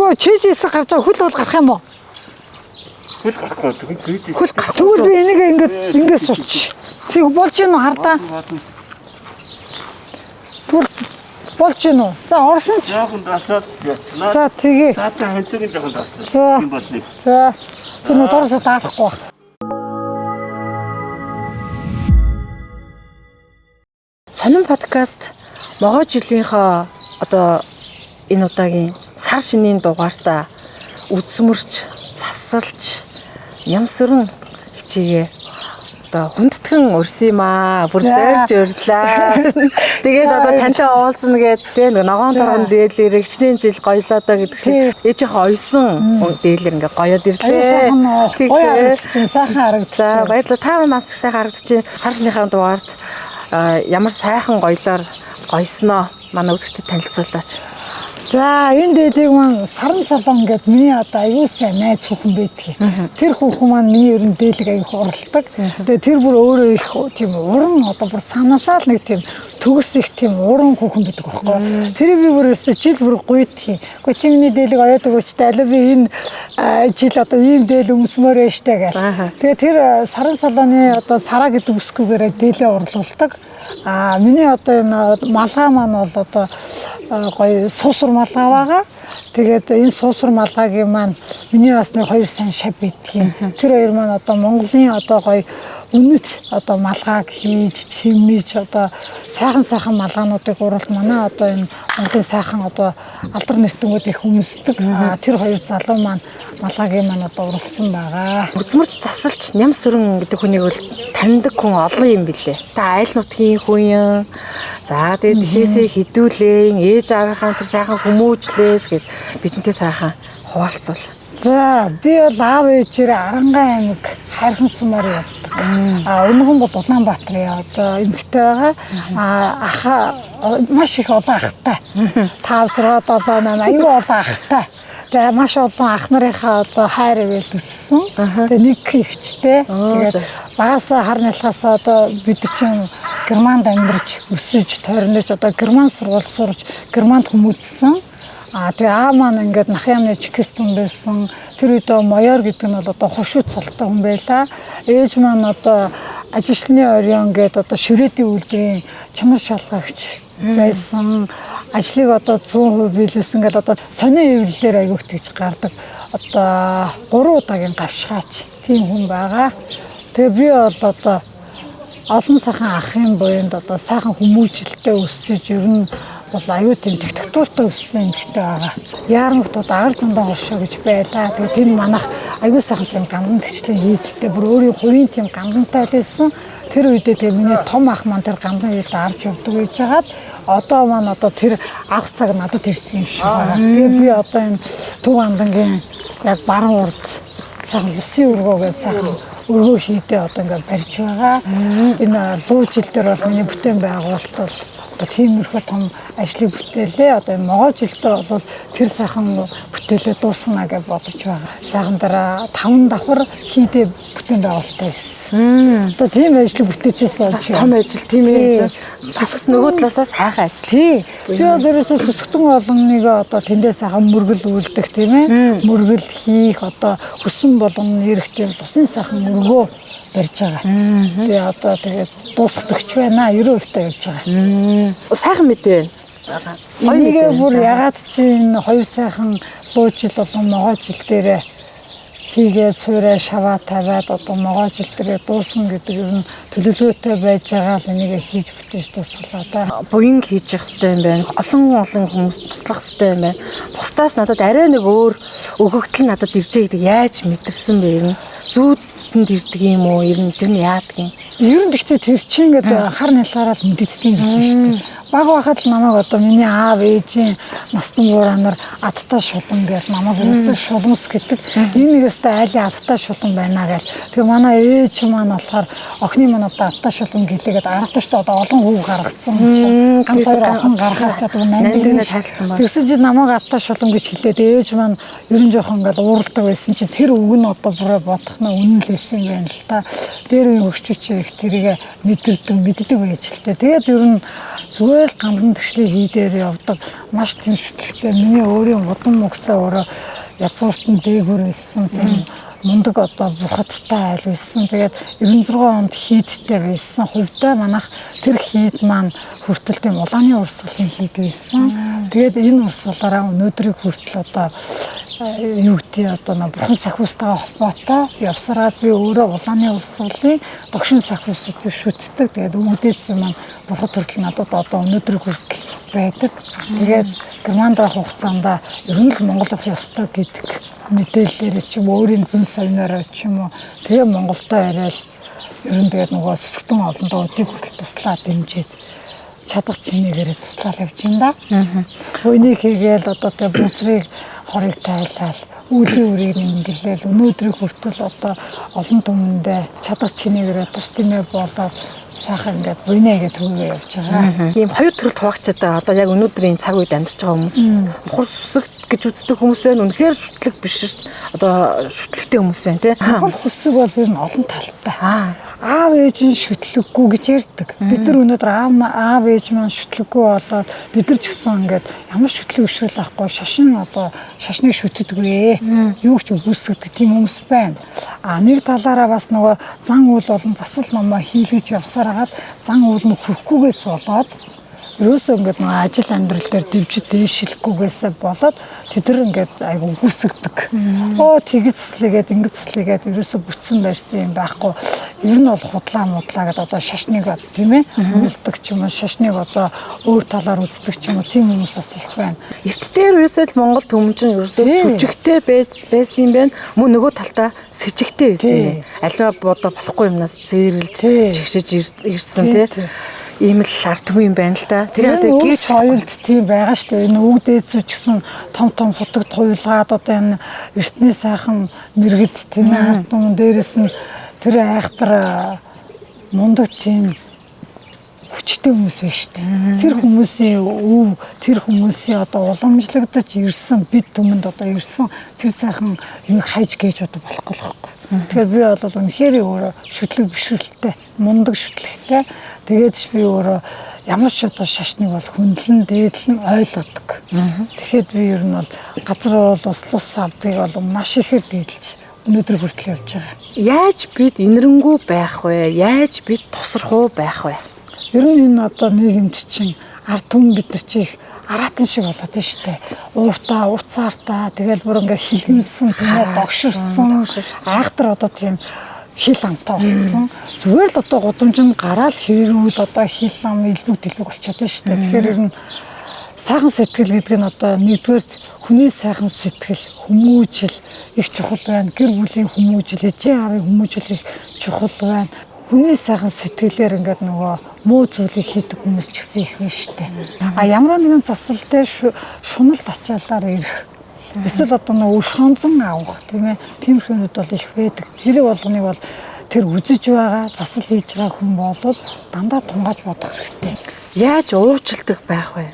нөгөө чэжээс гарч байгаа хөл бол гарах юм уу? Хөл гарахгүй зөвхөн чэжээс. Хөл тэгвэл би энийг ингээд сууч. Тэг болж гин үү хардаа? Тэгвэл болж гин үү? За орсон ч. Жоохон дасаад яцнаа. За тэгээ. За хэнцэг жоохон дасна. За. За. Тэр нь дорсоо даахгүй. Сонин подкаст могоо жилийнхоо одоо энэ удаагийн сар шинийн дугаартаа үдсмөрч, засалж, ямсрын хичээгээ одоо хүндэтгэн урьсан юм аа. Бүр зорж өрлөө. Тэгээд одоо тантай уулзна гэд тийм ногоон торгон дээлэр хичнээн жил гоёлоо доо гэдэг шиг ээжийнхээ ойсон дээлэр ингээ гоёод ирлээ. Гоё харагдчихсан, сайхан харагдчихсан. За баярлалаа. Та бас их сайхан харагдчихээн. Сар шинийхаа дугаарт ямар сайхан гоёлоор гоёсноо манай үзэгчдэд танилцуулаач. За энэ дээлийг маань Саран салон гэдэг миний одоо аюул сайн найз хүүхэн байдгийг. Тэр хүүхэн маань миний ерөн дээлийг аюух оролдог. Тэгээ тэр бүр өөрөө их тийм уран одоо бүр цаанаасаа л нэг тийм төгс их тийм уран хүүхэн байдаг байхгүй. Тэр би бүр өсө жил бүр гуйдгийг. Гэхдээ чи миний дээлийг оёод өгөөчтэй аль би энэ жил одоо ийм дээл өмсмөр штэ гэл. Тэгээ тэр Саран салооны одоо Сара гэдэг үсгүүгээрээ дээлээ урлуулдаг. Миний одоо энэ малгай маань бол одоо гоё суусар малгай байгаа. Тэгээд энэ суусар малгайгийн маань миний бас нэг хоёр сайн шав бидгийн. Тэр хоёр маань одоо Монголын одоо гоё үнэт одоо малгайг хийж чимэж одоо сайхан малгаануудыг уруулт манай одоо энэ Монголын сайхан одоо алдар нэртэнгүүд их өмсдөг. Тэр хоёр залуу маань малгайгийн маань одоо урлсан байгаа. Үзмэрч засалж нямсрын гэдэг хүнийг бол таньдаг хүн олон юм билээ. Та айл нутгийн хүн юм. За тэгээд ихээсээ хідүүлээ, ээж аваархаа тэр сайхан хүмүүжлээс гэд бидэнтэй сайхан хуваалцвал. За би бол аав ээжээрээ Арангай аймаг Хайрхан сумаар явдаг. Өмнөхөн бол Улаанбаатарын одоо эмэгтэй байгаа. Аха маш их олон ахтай. 5 6 7 8 аюу олон ахтай. Тэгээ маш олон ах нарынхаа одоо хайр ивэл төссөн. Тэгээ нэг ихчтэй. Тэгээд багасаа хар нялхасаа одоо бид чинь Германд амьдарч өсөж тойрнож одоо герман сургууль сурч германд хүмүүжсэн. Тэгээ аа маань ингээд Нахямны чекистэн байсан. Тэр үедээ Моёр гэдэг нь бол одоо хушууд цолтой хүн байлаа. Ээж маань одоо ажилчны орён гэдэг одоо шүрээдийн үйлдвэрийн чанар шалгагч байсан. Ажлыг одоо 100% биелүүлсэн гэл одоо сони эвлэлээр аягүйх тэгж гардаг. Одоо 3 удаагийн гавшгаач тийм хүн байгаа. Тэгээ би бол одоо олон сайхан ахын буйнд одоо сайхан хүмүүжлэлтэй өсөж ер нь бол аюу тийм диктатуртай өссөн эмэгтэй байгаа. Яармагтууд агаар зандаа хоршоо гэж байлаа. Тэгээ тийм манайх аюу сайхан тийм гандан төчлэн хийдэлтэй бүр өөрийн хувийн тийм гандантай байсан. Тэр үедээ тэгээ миний том ах маань тэр гандан хийдэ авч явдаг гэж хагаад одоо маань одоо тэр авах цаг надад ирсэн юм шиг байна. Тэгээ би одоо энэ Төв андангийн яг баруун урд сайхан Люси өргөө гэж сайхан өргөө хийдэ одоо ингээд барьж байгаа. Энэ луу жил дээр бол миний бүтээн байгуулалт бол одоо тиймэрхүү том ажлыг бүтээлээ. Одоо энэ могоо жилдээ бол тэр сайхан бүтээлээ дуусгана гэж бодож байгаа. Сайхан дараа 5 давхар хийдэ бүтээн байгуулалттай байсан. Одоо тийм ажлыг бүтээжсэн юм. Том ажил тийм ээ. Бас нөгөө талаасаа сайхан ажил. Тий. Би бол ерөөсөө сүсгтэн олонныг одоо тэндээ сайхан мөргөл үлдэх тийм ээ. Мөргөл хийх одоо хүсэн болгон ирэх тийм тусын сайхан мөргөө барьж байгаа. Тэгээ одоо тэгээд дуусгадагч байна. 90% явж байгаа. Сайхан мэдээ. Энийг бүр ягаад чи энэ хоёр сайхан луужил болон могоо жил дээрээ хийгээд суурай шаваа тавиад одоо могоо жил дээрээ дуусна гэдэг ер нь төлөвлөгөөтэй байж байгаа л энийг хийж бүтээж дуусгалаа да. Буян хийж явах хэрэгтэй юм байна. Олон хүмүүст туслах хэрэгтэй юм байна. Бусдаас надад арай нэг өөр өгөгдөл надад иржээ гэдэг яаж мэдэрсэн бэ юм? Зүүдэнд ирдэг юм уу? Ер нь тэр нь яадаг юм? Ер нь гэхдээ тэр чинь ингээд хар нялгаараа л мэддэгдэх юм шүү дээ. Баг байхад л намайг одоо миний аав ээжийн настан буураа нар адтай шулан гэж намайг өссөн шулмс гэдэг. Энэ нэгэстээ айлын адтай шулан байна гэж. Тэгээ манай ээж маань болохоор охины маань одоо адтай шулан гэлээгээд аргатай шүү дээ. Одоо олон хүүг гаргацсан юм чинь. Ганц хоёр охин гаргаж чадвал нандинг харилцсан байна. Тэгсэн чинь намайг адтай шулан гэж хэлээд ээж маань ерөн жоохон ингээд ууралдаг байсан чинь тэр үг нь одоо бүрээ бодохноо үнэн л байсан юм байна л та. Дээр үе өгчүүч их тэрийг мэддэг байж л тээ. Тэгээд ер нь зүгээр л гандан тэгшлийг хийдээр явдаг маш тийм шүтлэгтэй миний өөрийн удам мөксөө өөрөө язгууртан дээгүүр байсан. Тийм мундаг одоо бурхадтай айл байсан. Тэгээд 96 онд хийдтэй байсан. Хувьдаа манайх тэр хийд маань хүртэл тийм улааны урсгалын хийд байсан. Тэгээд энэ урсгалаараа өнөөдрийг хүртэл одоо юу гэдэг одоо бурхан сахиустайгаа холбоотой явсараад би өөрөө улааны урсгалын догшин сахиусуудыг шүтдэг. Тэгээд өвгдээсэн маань бурхад хүртэл надад одоо өнөөдрийг хүртэл байдаг. Тэгээд Германд байх хугацаанд ер нь л Монгол ах ёстой гэдэг мэдээлэлээр ч юм уу өөрийн зүүн совинороо ч юм уу тэгээ Монголдоо ирэл ер нь тэгээд нөгөө сүсгтэн олондоо өдийг хүртэл туслаад дэмжиж чадах чинээгээр туслаад явж байна да. Хөөнийг хийгээл одоо тэгээ бүсрийг хорыг тайлал үлийн үрийг ингэлээл өнөөдрийг хүртэл одоо олон түмэндээ чадах чинээгээр тус тэмээ болоод сайхан ингээд буйнаа гэж төвөө явж байгаа. Тийм хоёр төрөлд хуваачаад байгаа. Одоо яг өнөөдрийн цаг үед амьдарч байгаа хүмүүс мухар сүсэг гэж үздэг хүмүүс байна. Үнэхээр шүтлэг биш шүү. Одоо шүтлэгтэй хүмүүс байна тий. Мухар сүсэг бол ер нь олон талтай. Аав ээж нь шүтлэггүй гэж ярьдаг. Бид нар өнөөдөр аав ээж маань шүтлэггүй болоод бид нар ч гэсэн ингээд ямар шүтлэг өвшөөл авахгүй шашин одоо шашныг шүтдэггүй. Юу ч үгүйсгдэг тийм хүмүүс байна. Нэг талаараа бас нөгөө зан үйл болон засал номоо хийлгэж явсаар хагаад зан үйл нь хүрхгүйгээс болоод ерөөсөө ингээд нөгөө ажил амьдрал дээр дэвжид дээшилэхгүйгээсээ болоод тэд нар ингээд айгу үгүйсгдэг. Тэгж цэслэгээд ингэж цэслэгээд ерөөсөө бүтсэн барьсан юм байхгүй. Ер нь бол худлаа мудлаа гэдэг одоо шашныг тийм ээ хөндлөдөг ч юм уу шашныг одоо өөр талаар үздэг ч юм уу тийм хүмүүс бас их байна. Эрт дээр үесэл Монгол төмжин ерөөсөө сүжигтэй байсан юм байна. Мөн нөгөө талдаа сэжигтэй байсан юм. Аливаа бодо болохгүй юмнаас зээрлж шигшэж ирсэн тийм ийм л ард түмэн байна л да. Тэр одоо гээж соёлд тийм байгаа шүү дээ. Энэ үг дээдсүү ч гэсэн том хутагт хуйлгаад одоо энэ эртний сайхан мэрэгд тийм ард түмэн дээрээс нь тэр айхтар мундаг тийм хүчтэй хүмүүс байна шүү дээ. Тэр хүмүүсийн өв, тэр хүмүүсийн одоо уламжлагдаж ирсэн бид түмэнд одоо ирсэн тэр сайхан нэг хайж гээж одоо болохгүй л байхгүй. Тэгэхээр би бол үнэхээр өөрөө шүтлэг бишрэлтэй, мундаг шүтлэгтэй. Тэгээд ч би өөрөө ямар ч одоо шашныг бол хөндлөн дээдлэн ойлгодог. Тэгэхэд би ер нь бол газар бол ус авдгийг бол маш ихээр дээдлж өнөөдөр хүртэл явж байгаа. Яаж бид инэрэнгүү байх вэ? Яаж бид тусрах уу байх вэ? Ер нь энэ одоо нийгэмд чинь ард түмэн бид нар чи их аратан шиг болоод байна шүү дээ. Ууртаа, уцаартаа тэгэл бүр ингээ хилгэнсэн, тэгээ догширсан, айхтар одоо тийм хил амтаа болсон. Зүгээр л одоо гудамжинд гараал хэрүүл одоо хил ам илбэг дэлбэг болчиход байна шүү дээ. Тэгэхээр ер нь сайхан сэтгэл гэдэг нь одоо нэгдүгээр хүний сайхан сэтгэл, хүмүүжил их чухал байна. Гэр бүлийн хүмүүжил, ээжийн аавын хүмүүжил их чухал байна. Хүний сайхан сэтгэлээр ингээд нөгөө муу зүйлийг хийдэг хүмүүс ч гэсэн их байна шүү дээ. Ямар нэгэн засал дээр шуналт ачаалаар ирэх. Эсвэл одоо нөгөө шонзон авах тийм ээ. Тиймэрхүүнүүд бол их байдаг. Тэр болгоныг бол тэр үзэж байгаа, засал хийж байгаа хүн болоод дандаа тунгааж бодох хэрэгтэй. Яаж уурчилдаг байх вэ?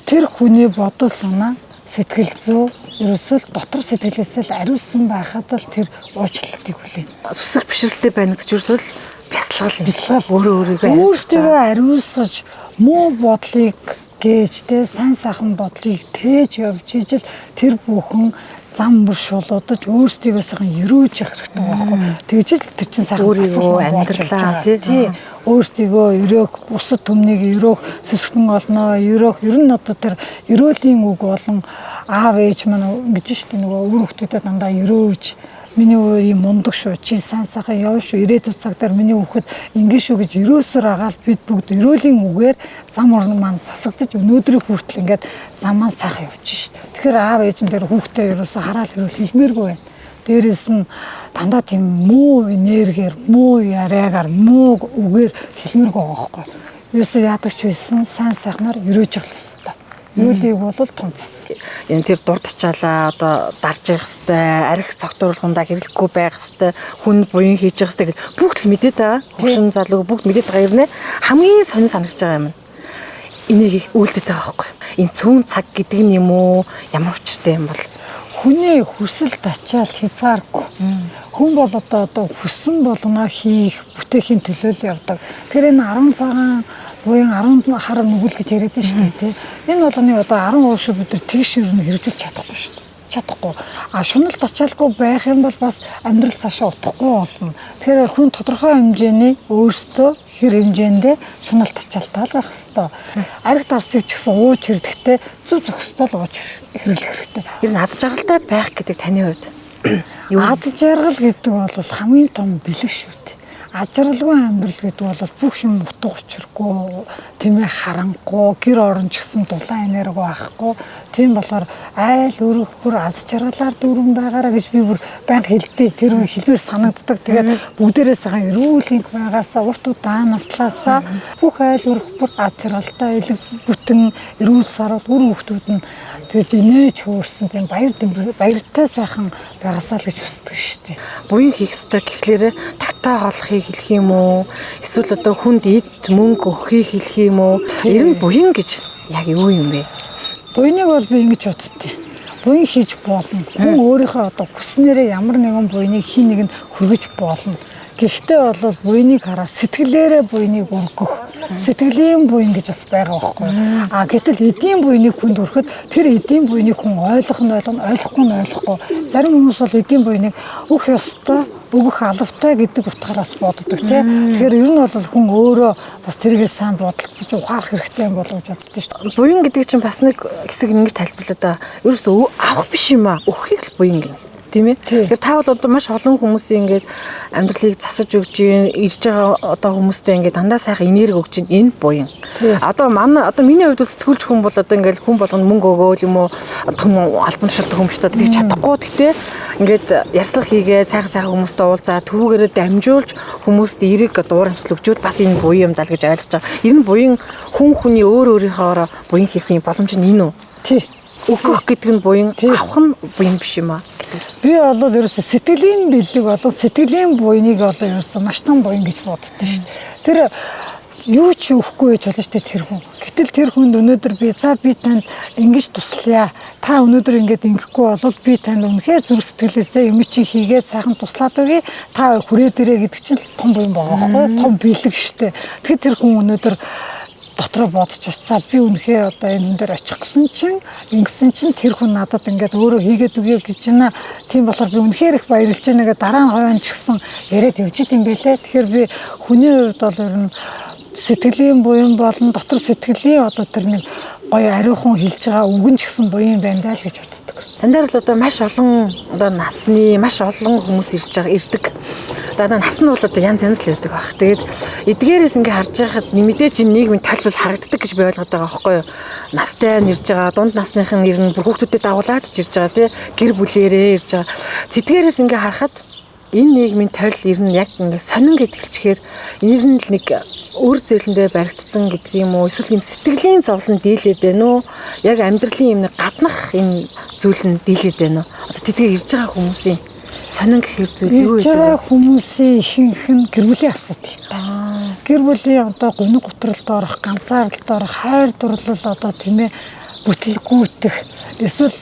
Тэр хүний бодол санаа, сэтгэл зүй ерөөсөө дотор сэтгэлээсээ л ариусан байхад л тэр уучлалтыг хүлээнэ. Сүсэг бишрэлтэй байна гэж ерөөсөө л бясалгал өөрөө өөртөө ариусгаж муу бодлыг гээж тэ сайн сайхан бодлыг тээж явж ижил тэр бүхэн зам бүр шулуудаж өөрсдийгөө сайхан өрөөж явах хэрэгтэй байхгүй. Тэгж л тэр чинь сайхан амьдралаа тий. Өөрсдийгөө өрөөх, бусад түмнийг өрөөх, сүсгэн олноо, өрөөх. Ер нь одоо тэр өрөөлийн үг болон аав ээж маань ингэж штэ нөгөө үр хөвгтүүдэд дандаа өрөөж миний өвөө юм мундаг шүү. Чи сайн сайхан явна шүү. Ирээдүйн цагтаар миний хүүхэд ингэ шүү гэж өрөөсөр агаал бид бүгд өрөөлийн үгээр зам орн маань засагдаж өнөөдрийг хүртэл ингээд замаа сайхан явж шít. Тэгэхээр аав ээж нь тэр хүүхдээ ерөөсө хараал өрөөл хэлмээргүй байна. Дээрээс нь дандаа тийм муу энергиэр, муу яриагаар, муу үгээр хэлмээргүй байгаа байхгүй. Ерөөсө яадаг ч байсан сайн сайхнаар өрөөж явах хэрэгтэй. Юулийг бол том засал. Энэ тэр дурд ачаалаа одоо дарж явах хэвээр, арх цогтууруулгандаа хэрэглэхгүй байх хэвээр, хүн буян хийж явах хэвээр бүгд л мэдээд байгаа. Хөгшин залуу бүгд мэдээд байгаа юм нэ. Хамгийн сонир санагдаж байгаа юм. Энийг үйлдэж байгаа байхгүй. Энэ цөөн цаг гэдэг юм уу? Ямар учиртай юм бол? Хүний хүсэл тачаал хязгааргүй. Хүн бол одоо хүссэн болгоноо хийх, бүтээхийн төлөө л явдаг. Тэгэхээр энэ 10 цагаан буян 10 хар нүгэл гэж яриад байна шүү дээ тий. Энэ болгоны одоо 10% шиг бид нар тэгш юу хэрэгжүүлж чадахгүй шүү дээ. Чадахгүй. Шуналт ачаалгүй байх юм бол бас амьдрал цаашаа утахгүй болно. Тэгэхээр хүн тодорхой хэмжээний өөрсдөө хэр хэмжээндээ шуналт ачаалтай байх хэвээр. Ариг дарсыг ч гэсэн ууж хэрэгдэхдээ зөв зохистой ууж хэрэглэх хэрэгтэй. Ер нь аз жаргалтай байх гэдэг таны хувьд юу? Аз жаргал гэдэг бол хамгийн том бэлэг шүү дээ. Аз жаргалгүй амьдрал гэдэг бол бүх юм утга учиргүй, тийм ээ харангүй, гэр орон ч гэсэн дулаан энерги байхгүй. Тийм болохоор айл өрөх бүр аз жаргалаар дүүрэн байгаараа гэж би бүр байнга хэлдэг. Тэр үе хэлбэр санагддаг. Тэгээд бүгдээрээ сайхан эрүүл инх байгаасаа урт удаан наслаасаа бүх айл өрөх бүр аз жаргалтай элэг бүтэн эрүүл сарууд үр хүүхдүүд нь тэгээд инээж хөөрсөн тийм баяртай сайхан байгаасаа л гэж хүсдэг шүү дээ. Буян хийх ёстой гэхлээр тагтаа хоолохыг хэлэх юм уу? Эсвэл одоо хүнд эд мөнгө өгөхийг хэлэх юм уу? Ер нь буян гэж яг юу юм бэ? Буяныг бол би ингэж боддтой. Буян хийж болно. Хүн өөрийнхөө одоо хүснээрээ ямар нэгэн буяныг хий нэг нь хүргэж болно. Гэхдээ бол буяныг хараа сэтгэлээрээ буяныг өргөх. Сэтгэлийн буян гэж бас байгаа байхгүй. Гэтэл эдийн буяныг хүнд өрөхөд тэр эдийн буяныг хүн ойлгохгүй нь ойлгохгүй. Зарим хүмүүс бол эдийн буяныг өөх ёстой, өгөх алавтай гэдэг утгаараас боддог тийм. Тэгэхээр ер нь бол хүн өөрөө бас тэргээ сайн бодолцож ухаарах хэрэгтэй юм болов гэж боддог шүү дээ. Буян гэдэг чинь бас нэг хэсэг ингэж тайлбарлаа да. Ерөөсөө авах биш юм аа. Өгөхийг л буян гэнэ. Тийм ээ. Тэгэхээр та бол одоо маш олон хүмүүсийн ингээд амьдралыг засаж өгч ирж байгаа одоо хүмүүстэй ингээд дандаа сайхан энерги өгч энэ буян. Одоо миний хувьд сэтгүүлч хүн бол одоо ингээд хүн болгоно мөнгө өгөөл юм уу том албан тушаалтай хүмүүстэй тэгж чадахгүй. Гэхдээ ингээд ярьслах хийгээ сайхан хүмүүстэй уулзаа түүгээрээ дамжуулж хүмүүст эерэг дуур амьсгал өгчүүл бас энэ буян юм даа гэж ойлгож байгаа. Ер нь буян хүний өөрийнхоороо буян хийх боломж нь энэ үү? Тий. Өгөх гэдэг нь буян, авах нь буян биш юм аа. Би бол ерөөсө сэтгэлийн бэлэг болон сэтгэлийн буяныг бол ерөөсө маш том буян гэж боддоо шүү дээ. Тэр юу ч өгөхгүй байж болно шүү дээ тэр хүн. Гэтэл тэр хүнд өнөөдөр би танд ингэж туслая. Та өнөөдөр ингэж ингэхгүй болоод би танд үнэхээр зүрх сэтгэлээсээ юм чи хийгээд сайхан туслаад өгье. Та хүрээд ирээ гэдэг чинь том буян байгаа байхгүй. Том бэлэг шүү дээ. Тэгэхээр тэр хүн өнөөдөр дотроо бодож очицаа би үнэхээр одоо энэ хүн дээр очих гэсэн чинь ингэсэн чинь тэр хүн надад ингээд өөрөө хийгээд өгье гэж байна. Тийм болохоор би үнэхээр их баярлж байна гэдэг дараа нь хойно ч гэсэн яриад явж идэм байлээ. Тэгэхээр би хүний хувьд бол ер нь сэтгэлийн буян болон дотор сэтгэлийн одоо тэр нэг гоё ариухан хэлж байгаа үгэн ч гэсэн буян байна даа л гэж боддог. Тандаар л одоо маш олон одоо насны маш олон хүмүүс ирдэг. Одоо нас нь бол одоо янз янз л байдаг баг. Тэгээд эдгээрээс ингээ харж байхад мэдээж нийгмийн толбол харагддаг гэж би ойлгоод байгаа байхгүй юу. Настай нь ирж байгаа, дунд насныхын нэр нь бүр хүүхдүүдэд дагуулад ч ирж байгаа тий. Гэр бүлээрээ ирж байгаа. Тэдгээрээс ингээ харахад энэ нийгмийн тол ер нь яг ингээ сонин гэдгэлчээр ер нь л нэг өөр зөөлөндөө баригдсан гэдэг юм уу? Эсвэл юм сэтгэлийн зовлон дийлээд байна уу? Яг амьдралын юм нэг гаднах юм зүйл нь дийлээд байна уу? Одоо тэдгээр ирж байгаа хүмүүсийн сонин гэхэр зүйл юу вэ? Ирж байгаа хүмүүсийн ихэнх нь гэр бүлийн асуудал. Гэр бүлийн одоо гуниг гутралд орох, ганцаардалд орох, хайр дурлал одоо тийм ээ бүтлгүүтэх эсвэл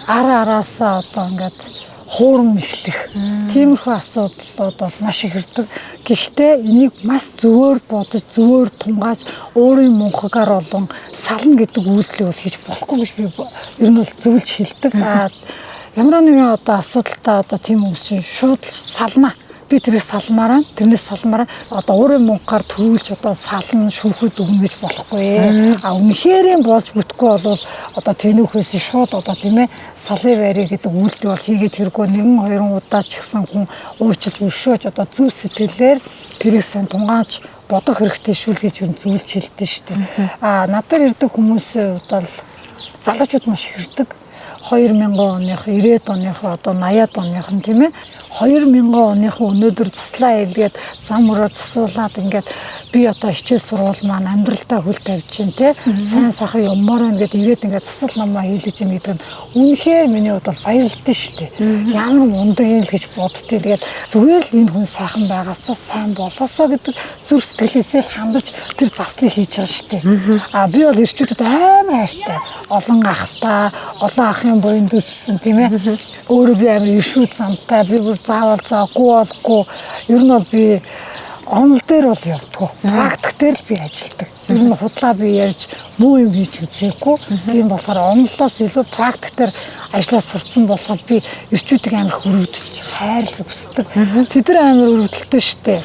араасаа одоо ингээд хуурм эхлэх тиймэрхүү асуудлууд бол маш их ирдэг. Гэхдээ энийг маш зөвөр бодож, зөвөр тунгааж өөрийн мунхагаар болон сална гэдэг үйлдэл бол хийж болохгүй гэж би ер нь бол зөвлөж хэлдэг. Ямар нэгэн одоо асуудалтай одоо тийм хүмүүс шууд сална. Би тэрийг салмаараа, тэрнээс салмаараа одоо өөрийн мунхаар төрүүлж одоо сална, шүүхэд өгнө гэж болохгүй. Үнэхэрийн болж бүтэхгүй бол одоо тэнүүхээс шууд одоо тийм ээ салын байрыг гэдэг үйлдэл бол хийгээд хэрэггүй нэгэн хоёрын удаа ч гэсэн хүн уучлж өршөөж одоо зүв сэтгэлээр тэрийг сайн тунгааж бодох хэрэгтэй шүү л гэж зөвлөж хэлдэг шүү дээ. Надад ирдэг хүмүүсийн хувьд бол залуучууд маш их ирдэг. 2000 оных, 90-ад оных, одоо 80-ад оных нь тийм ээ 2000 оных өнөөдөр заслаа хэлгээд зам өрөө засуулаад ингээд би одоо хичээл сурвал маань амьдралдаа хөл тавьж чинь тий сайн сайхан юммаар байна гэд ирээд ингээд засал намаа хийлгэж ийн гэдэг нь үнэхээр миний хувьд бол баярлалтай шүү дээ. Ямар мундаг юм л гэж боддتي. Тэгээд зүгээр л энэ хүн сайхан байгаасаа сайн болоосоо гэдэг зүрх сэтгэлээсээ л хандаж тэр заслыг хийж байгаа шүү дээ. Би бол ирчүүдэд аймаа хайртай. Олон ахтай, олон ахын буян дөссөн тийм ээ. Өөрөө би амар иршүүд замтай. Би бүр заавал заагүй. Ер нь бол би онол дээр бол явдггүй. Практик дээр л би ажилладаг. ер нь худлаа би ярьж муу юм хийж үзээгүй. Тийм болохоор онлоос илүү практик дээр ажиллаж сурцсан болохоор би эрчүүдийг амар хөрөвдөлж хайрлах хүсдэг. Тэд нар амар өрөвдөлтөө штэ.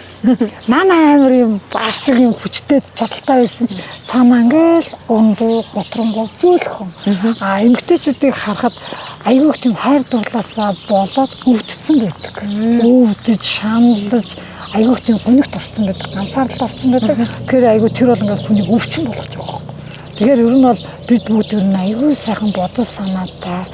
Манай амар юм ашиг юм хүчтэй чадaltaй байсан ч цаанаа ингээл ундуу готрongоо зөөлөх юм. Эмэгтэйчүүдийг харахад аюух тийм хайр дурлаасаа болоод өвдсөн байдаг. Өвдөж, шаналж, аюух тийм гонигт орсон байдаг. Ганцаардалд орсон байдаг. Тэгэхээр аюу тэр бол ингээд хүнийг өвчин болгож байгаа юм. Тэгэхээр ер нь бол бид бүгд ер нь аюу сайхан бодол санаатай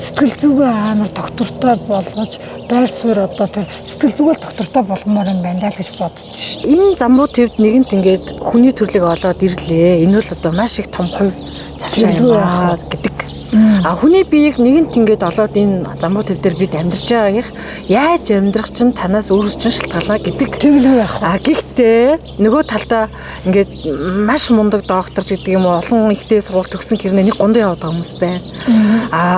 сэтгэл зүгээ амар доктортой болгож байр суурь одоо тэр сэтгэл зүгэл доктортой болгомоор юм байна л гэж боддоо шүү. Энэ замруу төвд нэгэнт ингээд хүний төрлийг олоод ирлээ. Энэ бол одоо маш их том хувь завшаа юм гэдэг. Хүний биеийг нэгэнт ингээд олоод энэ замруу төв дээр бид амьдарч байгаагийнх яаж амьдрах чинь танаас өөрөөс чинь шалтгаална гэдэг. Тэглээ яах вэ? Гэхдээ нөгөө талдаа ингээд маш мундаг доктор гэдэг юм уу олон ихтэй сургууль төгсөн хэрнээ нэг гондоо явдаг хүмүүс байна.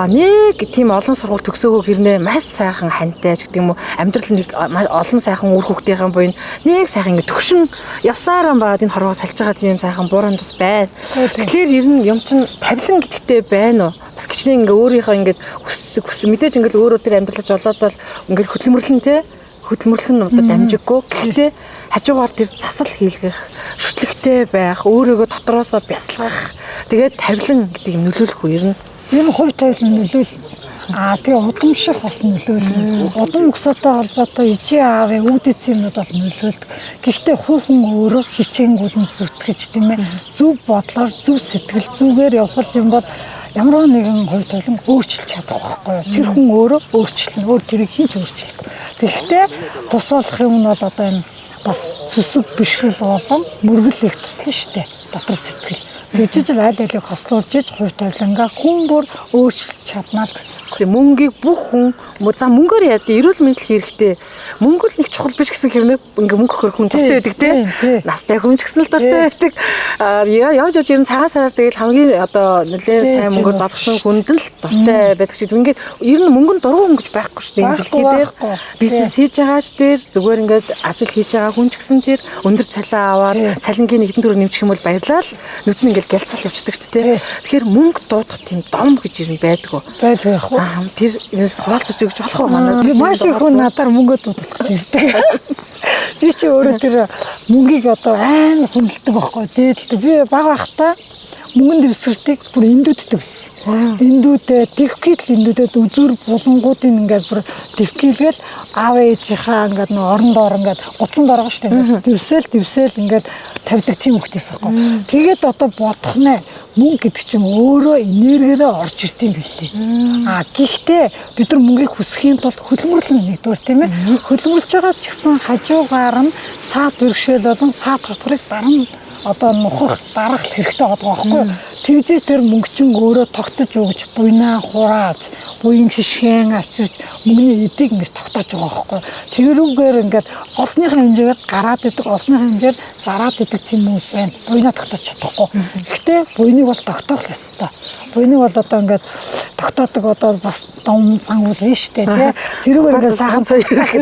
Нэг тийм олон сургууль төгсөөгөө хэрнээ маш сайхан хантай ч гэдэг юм уу амьдрал нэг олон сайхан үр хөвгтийн буйн нэг сайхан ингээд төгшин явсараа байгаад энэ хорвоо салж байгаа тийм сайхан бууран тус байна. Тэгэхээр ер нь юм чинь тавилан гэдэгтэй байна уу? Бас кичнээ ингээ өөрийнхөө ингээд хүссэн мэдээж ингээд өөрөө тэр амьдралж олоод бол ингээд хөдөлмөрлөн хөдөлмөрлөх нь одоо дамжиггүй. Гэхдээ хажуугаар тэр засал хийлгэх, шүтлэгтэй байх, өөрийгөө дотроосоо бясалгах, тэгээд тавилан гэдэг юм нөлөөлөх үү ер нь. Энэ хувь тавилан нөлөөл. Тэгээ удамших бас нөлөөлнө. Удам өксөтэй холбоотой ижээ аавын үүдээсэн юмуд бол нөлөөлдөг. Гэхдээ хүүхэн өөрөө хичээнгүйлэн зүтгэж тийм ээ зөв бодлоор зөв сэтгэл зүгээр явах юм бол ямар нэгэн хувь тавилан өөрчилж чадах байхгүй юу? Тэр хүн өөрөө өөрчлөн, өөр тэрийг хинч өөрчлөхгүй. Тэгэхдээ тус болох юм нь бол одоо энэ бас сүсэг бишрэл болон мөргөл их туслана штэ. Дотор сэтгэл. Тэгжиж л аль алийг хослуулж иж хувь тавилангаа хүн бүр өөрчилж чадна л гэсэн. Тэгээ мөнгийг бүх хүн за мөнгөөр яа дээ эрүүл мэндэл хэрэгтэй. Мөнгө л нэг чухал биш гэсэн хэрнээ ингээ мөнгө өгөх хүн дуртай байдаг те. Настай хүн ч гэсэн л дуртай байдаг. Явж явж ер нь цагаан сараар тэгэл хамгийн одоо нэлээд сайн мөнгөөр залгсан хүнд л дуртай байдаг шиг. Ингээд ер нь мөнгөнд дургүй хүн гэж байхгүй шүү дээ. Дэлхий дээр бизнес хийж байгаач дээр зүгээр ингээд ажил хийж байгаа хүн ч гэсэн тэр өндөр цалин аваад цалингийн нэгэн төрөөр нэмчих юм бол баярлалаа. Нүд нь ингээд гэлцал явчихдаг ч те. Тэгэхээр мөнгө дуудах тийм дом гэж юм байдгүй. Байлгүй яах вэ? Тэр ерөөс хуваалцаж өгч болох уу манай? Маш их хүн надаар мөнгө дуудах гэж ирдэг. Би чи өөрөө тэр мөнгийг одоо амар хүндэлдэг байхгүй дээдэлдэг. Би бага байхдаа мөнгөнд дэвсгэртийг бүр эндүүдтэй байсан. Эндүүдээ тэгхгийл эндүүдэд үзүр булангуудын ингээд бүр тэгхгийлгээл аав ээжийнхаа ингээд нэг орон доор ингээд гуцсан дорого штэ ингээд дэвсэл ингээд тавьдаг тийм хөлтөөс байхгүй. Тэгээд одоо бодох нэ мөнгө гэдэг чинь өөрөө энергиэрээ орж ирд юм билээ. Гэхдээ бид нар мөнгийг хүсхийн тулд хөдөлмөрлөн нэгдүгээр тийм ээ. Хөдөлмөрлж байгаа ч гэсэн хажуугаар нь саад бэрхшээл болон саад хотгорыг даран одоо нухах дарах хэрэгтэй байгаа байхгүй. Тэгжээ тэр мөнгө чинь өөрөө тогтож өгч буйнаа хурааж, буян хишгэн авчирч мөнгөний эдийг ингэж тогтоож байгаа байхгүй. Тэрүүгээр ингээд осныхын хэмжээгээр гараад идэг, осныхын хэмжээр зараад идэг тийм хүмүүс байна. Буйнаа тогтоож чадахгүй. Гэхдээ буйныг бол тогтоох л ёстой. Буйныг бол одоо ингээд тогтоодог одоо бас дом цангуул биш үү те. Тэрүүгээр ингээд сайхан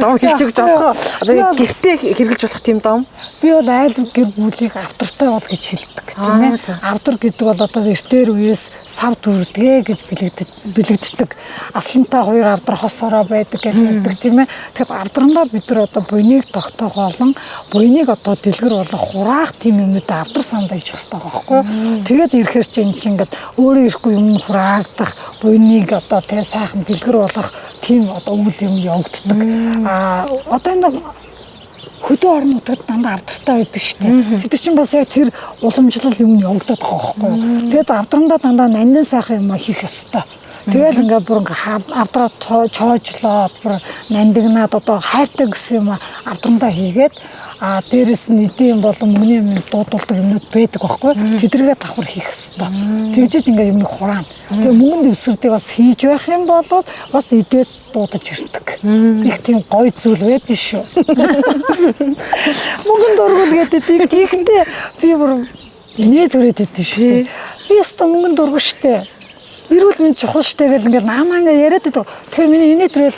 дом хийж өгч болох. Одоо гэртээ хэрэгжилж болох тийм дом. Би бол айл гэр бүлийг автортай бол гэж хэлдэг тийм ээ. Авдар гэдэг бол одоо эртээр үеэс сав дүрдэгэ гэж бэлэгддэг. Аслантай хоёр авдар хосороо байдаг гэж хэлдэг тийм ээ. Тэгэхээр авдрандаа бид нар одоо буйныг тогтоох болон буйныг одоо дэлгэр болох хураах тийм юмнууд авдар сандаа хийж хөстэй байгаа байхгүй. Тэгээд ирэхээр чинь ингээд өөрөө ирэхгүй юм хураагдах, буйныг одоо тэгээ сайхан дэлгэр болох тийм одоо үйл юм явагддаг. Одоо энэ хөдөө орнуудад дандаа авдартай байдаг шүү дээ. Тэд чинь бас яг тэр уламжлал юм явагдаад байгаа байхгүй юу. Тэгээд авдрандаа дандаа нандин сайхан юм хийх ёстой. Тэгэл ингээд бүр авдраа чоожлоод бүр нандинаад одоо хайртай гэсэн юм авдрандаа хийгээд дээрэс нь эдийн болон мөнгөний юм дуудулдаг юмнууд байдаг байхгүй. Тэдрийгээ давхар хийх ёстой. Тэгжиж ингээд юмны хураана. Тэгээ мөнгөнд дэвсгэрдэг бас хийж байх юм бол бас идээд дуудаж ирдэг. Их тийм гоё зүйл байдаг шүү. Мөнгөнд дургуул гэдэг. Гэхдээ би бүр инээд өрөөд идэв шүү. Би өстө мөнгөнд дургуул шүү. эрүүл мэнд чухал штэ гэл ингээд наамаа ингээд яриад байдаг. Тэгэхээр миний инээдрэл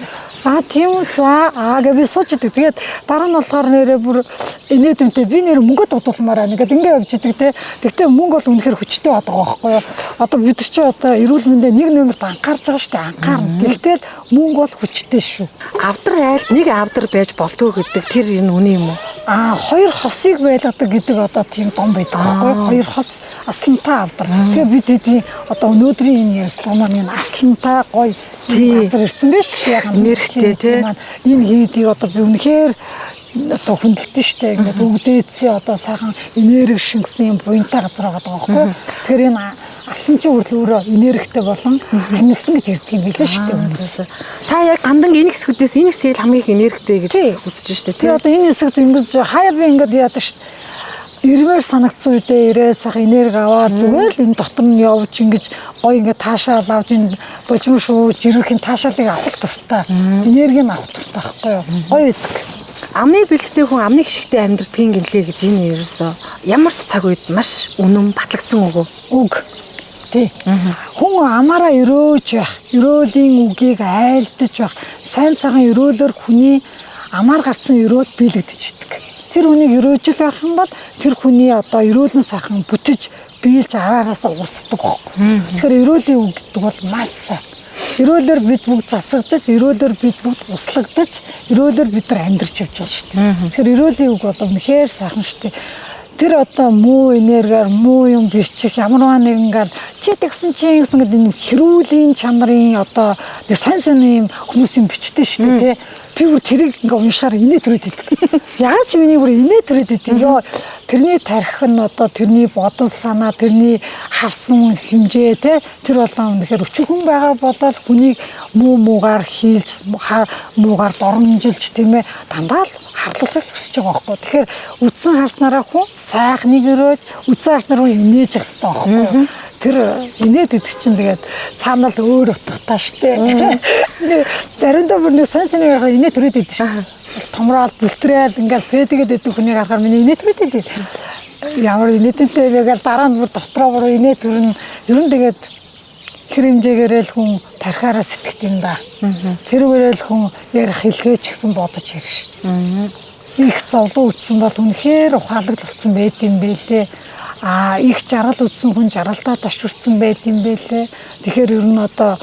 тийм үү за гэж би сууж идэг. Тэгээд дараа нь болохоор нэрээ бүр инээдэмтэй би нэр мөнгө дуудуулмаар байна. Ингээд ингээд явж идэг те. Тэгтээ мөнгө бол үнэхээр хүчтэй байдаг байхгүй юу? Одоо бид нар чи одоо эрүүл мэндэ нэг номерт анхаарч байгаа штэ анхаарна. Тэгтэл мөнгө бол хүчтэй шүү. Авдар айлд нэг авдар байж болтгоо гэдэг тэр энэ үнэн юм уу? Хоёр хосыг байлгадаг гэдэг одоо тийм дом байдаг байхгүй юу? Хоёр хос аслантай авдар. Тэгэхээр бид эдийн одоо өнөөдрийн энэ ярилцлага маань аслантай гоё газар ирсэн байж яг нэрхтэй тий. Энэ хийдийг одоо би үнэхээр одоо хүндэлтэн штэ ингээд өвдөөцөө одоо сайхан энерги шингэсэн буянтай газар байгаа байхгүй юу? Тэгэхээр энэ асан чи өөрөө энергитэй болон амьсан гэж ярьдаг юм билээ штэ үнэс. Та яг гандан энэ хэсгүүдээс энэ хэсгийг хамгийн их энергитэй гэж үзэж штэ тий. Одоо энэ хэсэгт ингэж хаяа би ингээд яадаг штэ. Ирмээр санагдсан үедээ ирээд сайхан энерги аваад зүгээр л энэ дотор нь явж ингэж гоё ингээд таашаал авч энэ божим шууж ирэх таашаалыг авах дуртай. Энергийг авах дуртай байхгүй юу? Гоё идэг. Амны бэлгтэй хүн амны хишигтэй амьдрдгийн гинлээ гэж энэ ерөөсөө ямар ч цаг үед маш үнэн батлагдсан үг. Үг. Тий. Хүн амаараа өрөөж байх, өрөөлийн үгийг айлдаж байх, сайн сайхан өрөөлөөр хүний амаар гарсан өрөөл биелэгдэж идэг. Тэр хүнийг өрөөжл байх юм бол тэр хүний одоо өрөөлн сайхан бүтэж биелж араагаасаа усдаг байхгүй. Тэгэхээр өрөөлийн үг гэдэг бол маш сайн. Өрөөлөөр бид бүгд засагдаж, өрөөлөөр бид бүгд услагдаж, өрөөлөөр бид нар амьдарч явж байгаа шүү дээ. Тэгэхээр өрөөлийн үг бол үнэхээр сайхан шүү дээ. Тэр одоо муу энергиар муу юм бичих ямарваа нэгэн чи тэгсэн чи гэсэн гэдэг энэ хэрүүлийн чанарын одоо нэг сонь сонь юм хүмүүсийн бичдэг шүү дээ тий. Би бүр тэрийг ингээ уншаар инээ төрөд идэг. Яаж миний бүр инээ төрөд идэг ёо тэрний тарих нь одоо тэрний бодол санаа тэрний харсан хэмжээ тий тэр болон үнэхээр өчигхэн байгаа болол хүнийг муугаар хийлж муугаар доромжилж тийм ээ дандаа л харлуулах хүсэж байгаа байхгүй. Тэгэхээр үдсэн харснараа хүн сайхныг өрөөж үдсэн харснараа инээж явах хэрэгтэй байхгүй. Тэр инээд идэх чинь тэгээд цаанаа л өөр утгатай штэ. Заримдаа бүр нэг сонь сонь ярахаар инээд төрөд идэв шүү. Томроод бүлтрээл ингээл фэдэгэд идэх хүний харахаар миний инээд төрөд идэв. Ямар инээдтэй байгаад дараа нь бүр дотроо бүр инээд төрн ер нь тэгээд хэр хэмжээгээр л хүн тархаараа сэтгэт юм да. Тэрүүгээр л хүн ярих хэлхээч гэсэн бодож ирж шүү. Их зовлон үтсэн бол үнэхээр ухаалагдсан байт юм бэлээ. Их жаргал үтсэн хүн жаргалдаа ташварсан байт юм бэлээ. Тэгэхээр ер нь одоо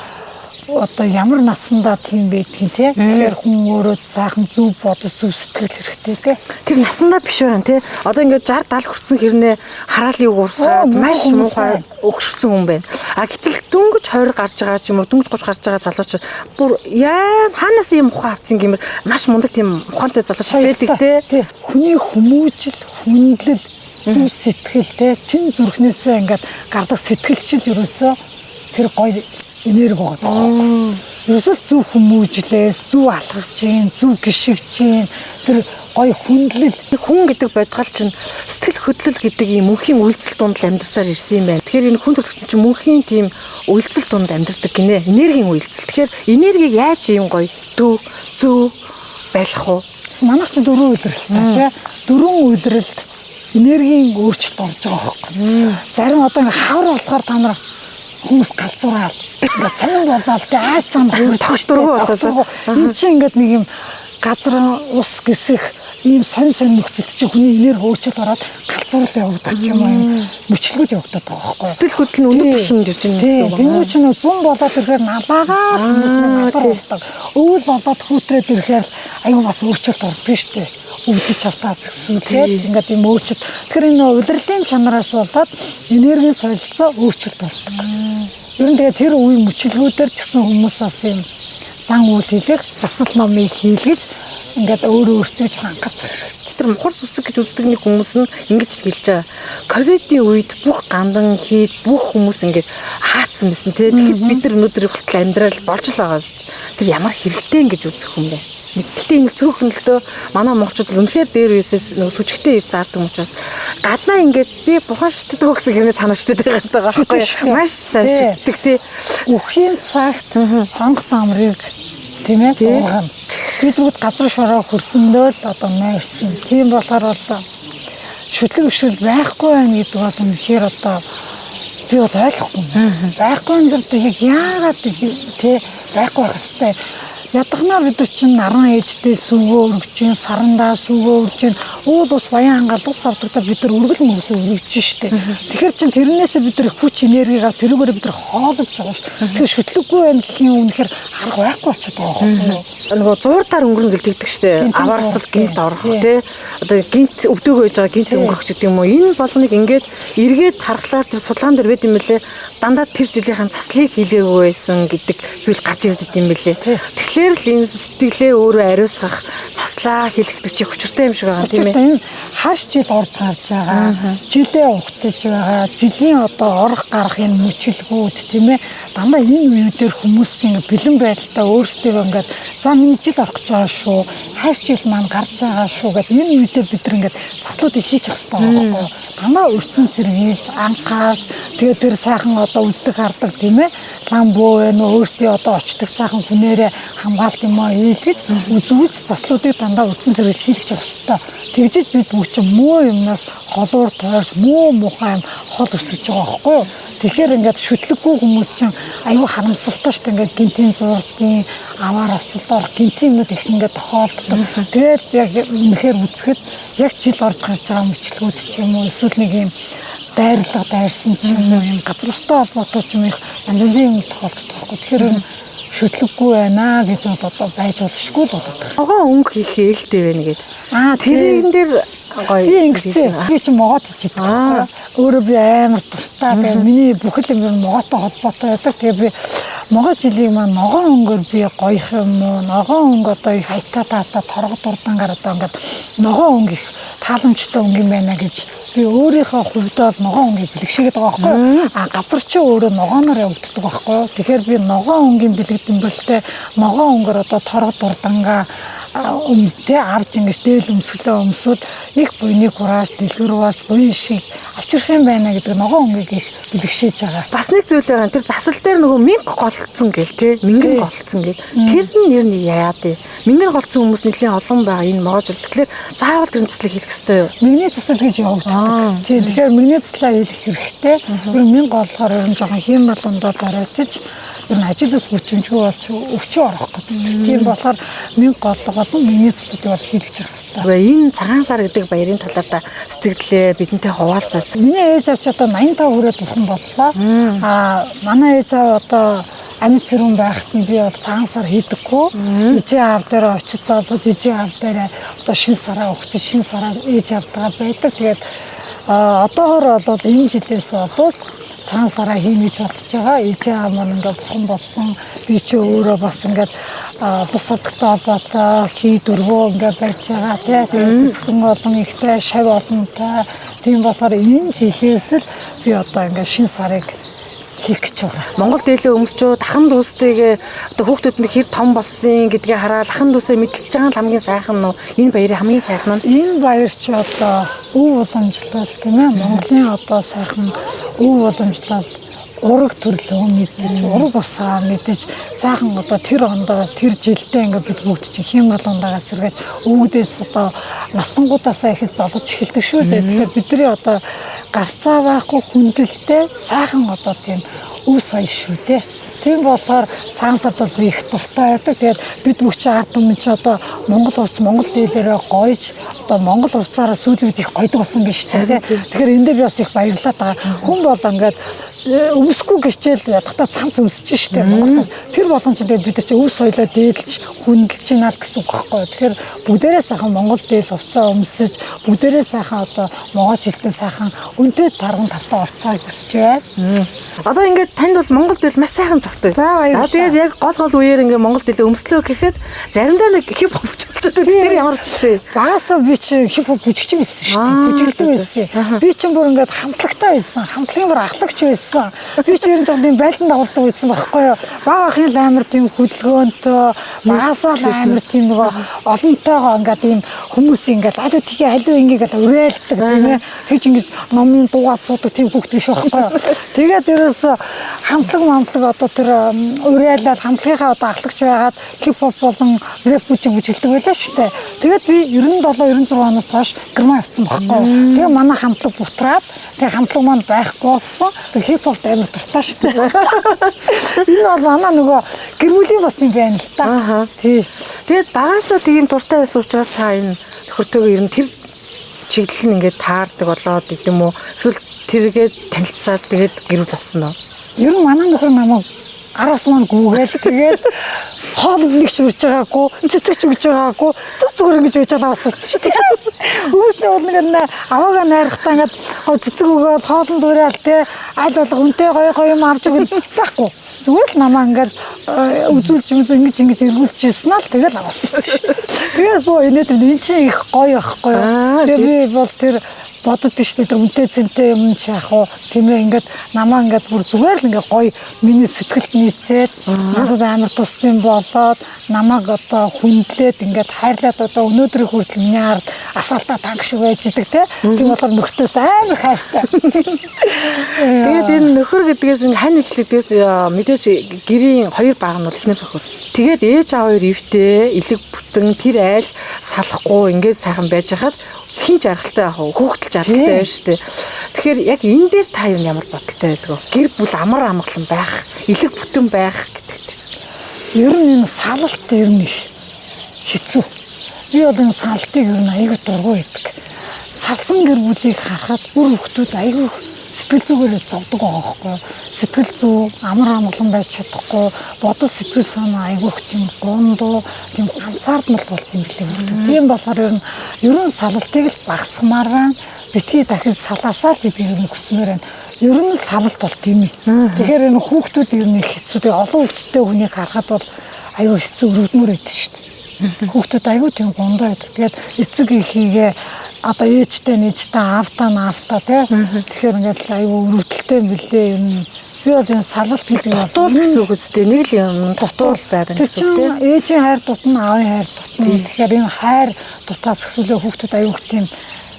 ямар насандаа тийм байдгийг тий. Тэгэхээр хүн өөрөө сайхан зөв бодож зөв сэтгэл хэрэгтэй тий. Тэр насандаа биш байна тий. Одоо ингээд 60 70 хүрсэн хэрнээ хараалын уурсгаад маш муухай өгшөрсөн хүн байна. Гэтэл дөнгөж 20 гарч байгаа ч юм уу дөнгөж 30 гарч байгаа залууч бүр яа хаанаас юм ухаан авцсан гэмээр маш мундаг тийм ухаантай залууч байдаг тий. Хүний хүмүүжил хүндлэл зөв сэтгэл тий чин зүрхнээсээ ингээд гардаг сэтгэлчил ерөөсөө тэр гоё энерги байгаа. Ерөөсөө зөв хүмүүжлээс зөв алхаж гин зөв гიშгж гин тэр гоё хүндлэл хүн гэдэг бодгал чинь сэтгэл хөдлөл гэдэг ийм мөнхийн үйлцэл дунд амьдарсаар ирсэн юм байна. Тэгэхээр энэ хүн төрөлхтөн чинь мөнхийн тийм үйлцэл дунд амьдардаг гинэ. Энергийн үйлцэл. Тэгэхээр энергийг яаж ийм гоё төв зөв байлгах вэ? Манайх чинь 4 үйлрэлтэй тий. 4 үйлрэлд энергийн өөрчлөлт орж байгаа байхгүй. Зарим одоо ингээ хавар болохоор та нар хүмүүс галзуураад ингээ сонин болоод тий айс цам хоёр тогш дургу болоод энэ чинь ингээд нэг юм газар ус гисэх ийм сонь нөхцөлд чинь хүний энерги өөрчлөлт ороод галзуурал явагдах юм аа мөчлгүүд явагдаад байгаа байхгүй. Сэтгэл хөдлөл нь өндөр түвшинд ирж байгаа гэсэн үг. Тийм чинь 100 болоод ирэхээр налаагаар хүмүүс налаар болдог. Өвөл болоод хүүтрээд ирэхээр аюу бас өөрчлөлт ордог шүү дээ. Өвдөж чавтаас гэсүүлээд ингээд юм өөрчлөлт. Тэгэхээр энэ улирлын чанараас болоод энергийн солилцоо өөрчлөлт ордог. Ер нь тэгээ тэр үеийн мөчлгүүдээр ч гэсэн хүмүүс бас юм зан үйл хэлэх, засал номыг хийлгэж ингээд өөртөө жоохон анхаарч байгаа хэрэгтэй. Тэр мухар сүсэг гэж үздэг нэг хүмүүс нь ингэж л хэлж байгаа. Ковидын үед бүх гандан хийд бүх хүмүүс ингээд хаацсан байсан тий. Тэгэхээр бид нар өнөөдөр хүртэл амьдрал болж л байгаа шүү дээ. Тэр ямар хэрэгтэй ингэж үзэх юм бэ? Гэхдээ энэ цөөхнөлтөө манай монголчууд үнэхээр дээр үесээс нөгөө сүжигтэй ирсэн ард юм учраас гаднаа ингээд би бухан шүтдэг гэсэн хэрнээ цаанаа шүтдэг байгаа байхгүй маш сайн шүтдэг тий. Үхийн цагт хонх намрыг тийм ээ дуугана. Бид бүгд газар шороо хөрсөндөө л одоо найрсан. Тийм болохоор бол шүтлэг бишрэл байхгүй байх гэдэг бол үнэхээр одоо би бол ойлгохгүй. Байхгүй юм гэдэг яг яагаад тий байхгүй байх хэвээр. Ядгнаа бид нар чинь наран ээжтэй сүгөө өргөж чинь, сарандаа сүгөө өргөж чинь, ууд ус баян хангаал ус авдагтаа бид нар өргөл мөглөө өргөж штэ. Тэгэхээр чин тэрнээсээ бид нар хүч энергигаа тэрүүгээр бид нар хоолж байгаа ш. Тэгэхээр шүтлэггүй байх гэхийн үнэхээр арга байхгүй болчиход байгаа юм. Нөгөө зуурдаар өнгөрнө гэлдэгдэг штэ. Аваар асууд гинт орох тий. Одоо гинт өвдөөгөө байж байгаа гинт өнгөрөх гэдэг юм уу? Энэ болгоныг ингээд эргээд харахлаар тэр судалгаан дээр байд юм бэлээ. Дандаа тэр жилийнхэн заслыг хийлээгүй байсан гэдэг зүйл гарч ирдэг юм бэлээ. Тэгэхээр л энэ сэтгэлээ өөрөө ариусгах заслаа хийлгдэг чи хүчтэй юм шиг байгаа тийм ээ. Энэ хаш жил орж гарч байгаа. Жилээ угтаж байгаа. Жилийн одоо орох гарах энэ мөчлгүүд тийм ээ. Дандаа энэ үеүдээр хүмүүс чинь бэлэн байдалтай өөрсдөө ингээд за миний жил орох гэж байгаа шүү. Хаш жил маань гарч байгаа шүү гэдэг энэ үедээ бид нар ингээд заслуудыг хийж явах хэрэгтэй байгаа байхгүй юу? Дандаа өрцөн сэргийлж анхаарч тэгээд тэр сайхан одоо үздэг хардаг тийм ээ. Лам бөө нөө өөртөө одоо очдог сайхан хүнээрээ хамгаалт юм аа хийлгэж үзүүлж заслуудыг дандаа өрцөн сэргийлж хийлгэж явах хэрэгтэй. Тэгжиж бид бүч муу юмнаас холуур тойрч муу мухай юм хол өсөж байгаа байхгүй юу? Тэгэхээр ингээд шүтлэггүй хүмүүс чинь аюу харамсалтай шүү дээ. Ингээд гинтийн зурдын аваар асуултаар гинтийн юмуд их ингээд тохиолддог. Тэгээд яг үнэхээр үзэхэд яг жил орж гарч байгаа мөчлгүүд ч юм уу эсвэл нэг юм дайрлага дайрсан ч юм уу юм газар устай холбоотой ч юм их янз бүрийн юм тохиолддог байхгүй. Тэгэхээр шүтлэггүй байна гэж бол одоо байж болшгүй л болоод байна. Ногоон өнгө хийх ээлтэй байна гэдэг. Тэрийн дээр гоё. Би ингэсэн. Би чи могоод ичээд байгаа. Өөрөө би амар дуртай. Тэгээ миний бүхэл юм могоотой холбоотой байдаг. Тэгээ би могоо жилийг маань ногоон өнгөөр би гоёх юм уу? Ногоон өнгө одоо их хайтаа таатаа торгод дурдангаар одоо ингээд ногоон өнгө их тааламжтай өнгө юм байна гэж би өөрийнхөө хувьд бол ногоон өнгийг бэлгшээгээд байгаа байхгүй. Газар чи өөрөө ногооноор явагддаг байхгүй. Тэгэхээр би ногоон өнгийн бэлгэдэм бэлтэй ногоон өнгөөр одоо торгод дурдангаа өмсдөө авч ингэж дээл өмсгөлөө өмсөд их буйныг хурааж дэлгэрүүлж буйн шиг авчрах юм байна гэдэг ногоон өнгийг их бэлгшээж байгаа. Бас нэг зүйл байгаа. Тэр засал дээр нөгөө мянга голцсон гэл тий. Мингэн голцсон гэл. Тэр нь ер нь яагаад тий. Мингэн голцсон хүмүүс нэлийн олон байгаа энэ моожил. Тэгэхээр заавал тэр заслыг хийх ёстой юу? Мэгний засал гэж явагддаг. Тий. Тэгэхээр мэгний заслаа хийх хэрэгтэй. Тэр мянга болохоор ер нь жоохон хийм болгондоо оройтож ер нь ажилдас бүтэмжгүй болж өвчөө орох гэдэг. Тийм болохоор мянга голлого болон мэгний заслыг бол хийлгэж явах хэрэгтэй. Энэ цагаан сар гэдэг баярын талаар та сэтгэлдээ бидэнтэй хуваалцаж. Миний ээж авч одоо 85 хүрээд бурхан боллоо. Манай ээж аав одоо амьд сэрүүн байхад нь би бол цагаан сар хийдэггүй. Ижээ аав дээр очиж залгаж ижээ аав дээр одоо шин сараа өгч шин сараа ээж авдгаа байдаг. Тэгээд одоогоор бол энэ жилээс бол цагаан сараа хийнэ гэж бодож байгаа. Ижээ аав маань ингээд бурхан болсон. Би ч өөрөө бас ингээд бус одогтой холбоотой хий дөрвөө ингээд байж байгаа тийм сүсгэн олон ихтэй шав олонтой. Тийм болохоор энэ жилээс л би одоо ингээд шин сарыг хийх гэж байгаа. Монгол дээлээ өмсчөө дахан дүүстэйгээ одоо хүүхдүүд нь хэр том болсон гэдгийг хараад дахан дүүсээ мэдлж байгаа нь хамгийн сайхан нь энэ баярын хамгийн сайхан нь. Энэ баяр чи одоо өв уламжлал тийм ээ. Монголын одоо сайхан өв уламжлал ураг төрлөө мэдэж, ураг усаа мэдэж сайхан одоо тэр ондоо тэр жилдээ ингээд бид бүгд чинь хэм болгондоогаас сэргээж өвгдээс одоо настангуудаасаа их золож эхэлдэг шүү дээ. Тэгэхээр бидний одоо гарцаа байхгүй хүндэлтэй сайхан одоо тийм өв сая шүү дээ. Тийм болохоор цагаан сард бол би их дуртай байдаг. Тэгээд бид бүч ард түмэн чи одоо Монгол хувцас Монгол дээлээрээ гоёж одоо Монгол хувцаараа сүүлүүд их гойдог болсон биз дээ. Тэгэхээр энэ дээр би бас их баярлаад байгаа. Хүн бол ингээд өмсөхгүй гэрчээл ядахтаа цамц өмсөж штэ Монгол цамц. Тэр болгон чи бид нар чи өв соёлоо дээдлж хүндэлж байна л гэсэн үг байхгүй. Тэгэхээр бүгдээрээ сайхан Монгол дээл хувцаа өмсөж бүгдээрээ сайхан одоо могоо жилтэн сайхан өнтөө тарган тавтаа орцоог хүсэж байна. Одоо ингээд танд бол Монгол дээл маш сайхан зогтой. За тэгээд яг гол үеэр ингээ Монгол дээл өмслөө гэхэд заримдаа нэг хип хоп болчиход байна. Тэр ямар ч вэ? Багасаа би чи хип хоп бүжигч байсан шүү дээ. Бүжиглэн байсан. Би ч бүр ингээд хамтлагтай байсан. Хамтлагын бүр ахлагч байсан. Би ч ер нь жоохон байлдан дагуулдаг байсан байхгүй юу? Баахын л амар тийм хөдөлгөөнтэй, багасаа амар тийм нөгөө олонтойгоо ингээд ийм хүмүүс ингээд алуу тгий алуу ингээд уриалдаг тийм ээ. Тэгж ингээд номын дуугаа суудаг тийм хүүхд биш байхгүй юу? Тэгээд ерөөсө хамтлаг одоо тэр уриалал хамтлагийнхаа одоо ахлагч байгаад хипхоп болон рэп бүжгэлдэг байлаа шүү дээ. Тэгээд би 97 96 оноос хойш Герман явсан байхгүй. Тэгээ манай хамтлаг бутраад тэгээ хамтлаг маань байхгүй болсон. Тэр хипхоп амар дуртай шүү дээ. Энэ бол манай нөгөө гэр бүлийн бас юм байна л да. Тий. Тэгээд багасаа тийм дуртай байсан учраас та энэ нөхөртөөгөө ер нь тэр чиглэл нь ингээд таардаг болоод гэдэм үү? Эсвэл тэргээд танилцаад тэгээд гэрүүл болсон уу? Ер нь манай нөхөр намайг араас маань гүүгээл тэгээд хоол нэгч үрж байгаагүй, цэцэгч өгж байгаагүй, зүгээр ингэж байж байгаа асуусан шүү дээ. Үүсний бол нэг аваагаа найрахтаа ингээд цэцэг өгөөл хоолнд уриал те аль болох үнтэй гоё юм авч өгөл байхгүй. Зүгээр л намаа ингээд үзүүлж ингэж эргүүлчихсэн л тэгэл авсан шүү дээ. Тэгээд боо энэд энэ чинь их гоё байхгүй юу. Тэгээд би бол тэр бодод тийш тэр үнтэй цэнтэй юм чи яах вэ? Тиймээ ингээд намаа ингээд бүр зүгээр л ингээд гоё миний сэтгэлд нийцээд надад амар тусдсан болоод намайг одоо хүндлээд ингээд хайрлаад одоо өнөөдрийн хүртэл миний ард асаалтаа танк шиг байж идэг те. Тийм болохоор нөхртөөс амар хайртай. Тэгээд энэ нөхөр гэдгээс энэ хань ижлэгдээс мэдээж гэрийн хоёр баг нь бол ихнэр нөхөр. Тэгээд ээж аав хоёр ивтэй элэг бүтэн тэр айл салахгүй ингээд сайхан байж хахад хин жаргалтай яах вэ? Хүүхдэл жаргалтай байна шүү дээ. Тэгэхээр яг энэ дээр та ямар бодолтой байдаг вэ? Гэр бүл амар амгалан байх, элэг бүтэн байх гэдэг дээр. Ер нь энэ салалт ер нь их хэцүү. Би бол энэ салтыг ер нь аягүй дургуй байдаг. Салсан гэр бүлийг харахад бүр хүүхдүүд аягүй сэтгэл зүгээр зовдөг байгаа байхгүй. Сэтгэл зүй амар амгалан байж чадахгүй, бодол сэтгэл санаа айгүйх тийм гондоо, тийм ансаардмал болт юм билээ хүүхдүүд. Тийм болохоор ер нь салалтыг л багасгамаар байна. Битгий дахин салаасаа л бидний ер нь хүсмээр байна. Ер нь салалт бол тийм ээ. Тэгэхээр энэ хүүхдүүд ер нь хэцүү. Тэгээ олон хүүхдтэй хүнийг харахад бол айгүй хэцүү өрөвдмөр байдаг шүү дээ. Хүүхдүүд айгүй тийм гондоо байдаг. Тэгээд эцэг ихийгээ одоо ээжтэй нээжтэй аавтаа тий. Тэгэхээр ингээд айгүй өрөвдөлтэй юм билээ ер нь. Би бол энэ салалт гэдэг нь дутуул гэсэн үг үстэй. Нэг л юм дутуул байдаг гэсэн үг тий. Ээжийн хайр дутна, аавын хайр дутна. Тэгэхээр энэ хайр дутаас өсвөлөө хүүхдүүд айгүй тийм